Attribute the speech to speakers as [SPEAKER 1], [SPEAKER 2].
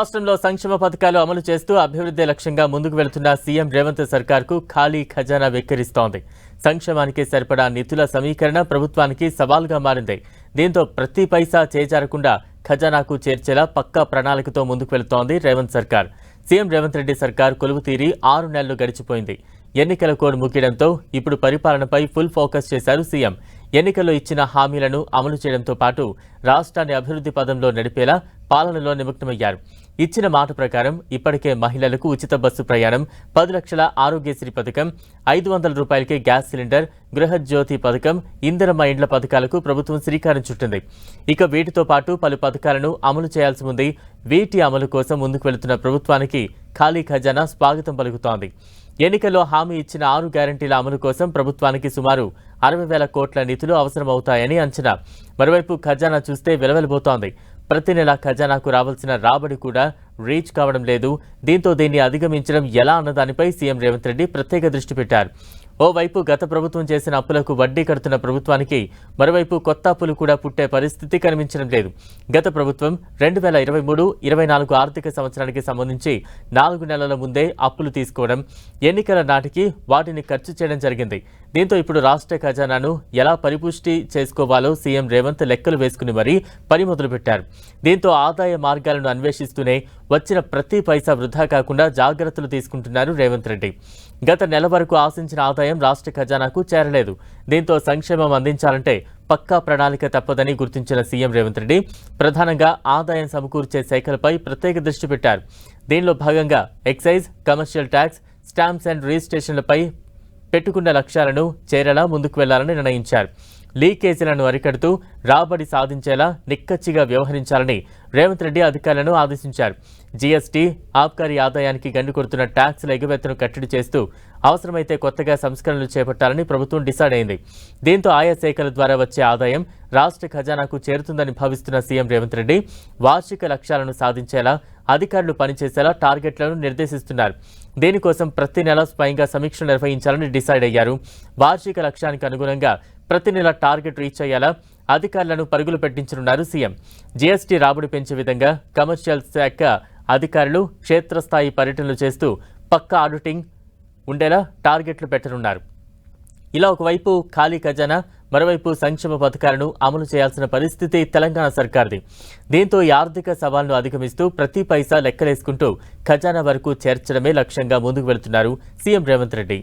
[SPEAKER 1] రాష్ట్రంలో సంక్షేమ పథకాలు అమలు చేస్తూ అభివృద్ధి లక్ష్యంగా ముందుకు వెళుతున్న సీఎం రేవంత్ సర్కార్కు ఖాళీ ఖజానా వెక్కిరిస్తోంది. సంక్షేమానికి సరిపడా నిధుల సమీకరణ ప్రభుత్వానికి సవాల్గా మారింది. దీంతో ప్రతి పైసా చేజారకుండా ఖజానాకు చేర్చేలా పక్కా ప్రణాళికతో ముందుకు వెళుతోంది రేవంత్ సర్కార్. సీఎం రేవంత్ రెడ్డి సర్కార్ కొలువు తీరి 6 నెలలు గడిచిపోయింది. ఎన్నికల కోడ్ ముగియడంతో ఇప్పుడు పరిపాలనపై ఫుల్ ఫోకస్ చేశారు సీఎం. ఎన్నికల్లో ఇచ్చిన హామీలను అమలు చేయడంతో పాటు రాష్ట్రాన్ని అభివృద్ధి పదంలో నడిపేలా పాలనలో నిమగ్నమయ్యారు. ఇచ్చిన మాట ప్రకారం ఇప్పటికే మహిళలకు ఉచిత బస్సు ప్రయాణం, 10 లక్షల ఆరోగ్యశ్రీ పథకం, 500 రూపాయలకే గ్యాస్ సిలిండర్, గృహజ్యోతి పథకం, ఇందిరమ్మ ఇండ్ల పథకాలకు ప్రభుత్వం శ్రీకారం చుట్టింది. ఇక వీటితో పాటు పలు పథకాలను అమలు చేయాల్సి ఉంది. వీటి అమలు కోసం ముందుకు వెళుతున్న ప్రభుత్వానికి ఖాళీ ఖజానా స్వాగతం పలుకుతోంది. ఎన్నికల్లో హామీ ఇచ్చిన 6 గ్యారంటీల అమలు కోసం ప్రభుత్వానికి సుమారు 60,000 కోట్ల నిధులు అవసరమవుతాయని అంచనా. మరోవైపు ఖజానా చూస్తే వెలవెలబోతోంది. ప్రతి నెల ఖజానాకు రావాల్సిన రాబడి కూడా రీచ్ కావడం లేదు. దీంతో దీన్ని అధిగమించడం ఎలా అన్నదానిపై సీఎం రేవంత్ రెడ్డి ప్రత్యేక దృష్టి పెట్టారు. ఓవైపు గత ప్రభుత్వం చేసిన అప్పులకు వడ్డీ కడుతున్న ప్రభుత్వానికి మరోవైపు కొత్త అప్పులు కూడా పుట్టే పరిస్థితి కనిపించడం లేదు. గత ప్రభుత్వం 2023-24 ఆర్థిక సంవత్సరానికి సంబంధించి 4 నెలల ముందే అప్పులు తీసుకోవడం, ఎన్నికల నాటికి వాటిని ఖర్చు చేయడం జరిగింది. దీంతో ఇప్పుడు రాష్ట్ర ఖజానాను ఎలా పరిపుష్టి చేసుకోవాలో సీఎం రేవంత్ లెక్కలు వేసుకుని మరీ పని మొదలుపెట్టారు. దీంతో ఆదాయ మార్గాలను అన్వేషిస్తూనే వచ్చిన ప్రతి పైసా వృధా కాకుండా జాగ్రత్తలు తీసుకుంటున్నారు రేవంత్ రెడ్డి. గత నెల వరకు ఆశించిన ఆదాయం రాష్ట్ర ఖజానాకు చేరలేదు. దీంతో సంక్షేమం అందించాలంటే పక్కా ప్రణాళిక తప్పదని గుర్తించిన సీఎం రేవంత్ రెడ్డి ప్రధానంగా ఆదాయం సమకూర్చే శాఖలపై ప్రత్యేక దృష్టి పెట్టారు. దీనిలో భాగంగా excise, commercial tax, stamps and రిజిస్ట్రేషన్లపై పెట్టుకున్న లక్ష్యాలను చేరేలా ముందుకు వెళ్లాలని నిర్ణయించారు. లీకేజీలను అరికడుతూ రాబడి సాధించేలా నిక్కచ్చిగా వ్యవహరించాలని రేవంత్ రెడ్డి అధికారులను ఆదేశించారు. జీఎస్టీ, ఆబ్కారీ ఆదాయానికి గండి కొడుతున్న ట్యాక్సుల ఎగువెత్తును కట్టడి చేస్తూ అవసరమైతే కొత్తగా సంస్కరణలు చేపట్టాలని ప్రభుత్వం డిసైడ్ అయింది. దీంతో ఆయా శాఖల ద్వారా వచ్చే ఆదాయం రాష్ట్ర ఖజానాకు చేరుతుందని భావిస్తున్న సీఎం రేవంత్ రెడ్డి వార్షిక లక్ష్యాలను సాధించేలా అధికారులు పనిచేసేలా టార్గెట్లను నిర్దేశిస్తున్నారు. దీనికోసం ప్రతి నెల స్వయంగా సమీక్ష నిర్వహించాలని డిసైడ్ అయ్యారు. వార్షిక లక్ష్యానికి అనుగుణంగా ప్రతి నెల టార్గెట్ రీచ్ అయ్యేలా అధికారులను పరుగులు పెట్టించనున్నారు సీఎం. జీఎస్టీ రాబడి పెంచే విధంగా కమర్షియల్ శాఖ అధికారులు క్షేత్రస్థాయి పర్యటనలు చేస్తూ పక్కా ఆడిటింగ్ ఉండేలా టార్గెట్లు పెట్టనున్నారు. ఇలా ఒకవైపు ఖాళీ ఖజానా, మరోవైపు సంక్షేమ పథకాలను అమలు చేయాల్సిన పరిస్థితి తెలంగాణ సర్కార్ది. దీంతో ఈ ఆర్థిక సవాల్ను అధిగమిస్తూ ప్రతి పైసా లెక్కలేసుకుంటూ ఖజానా వరకు చేర్చడమే లక్ష్యంగా ముందుకు వెళుతున్నారు సీఎం రేవంత్ రెడ్డి.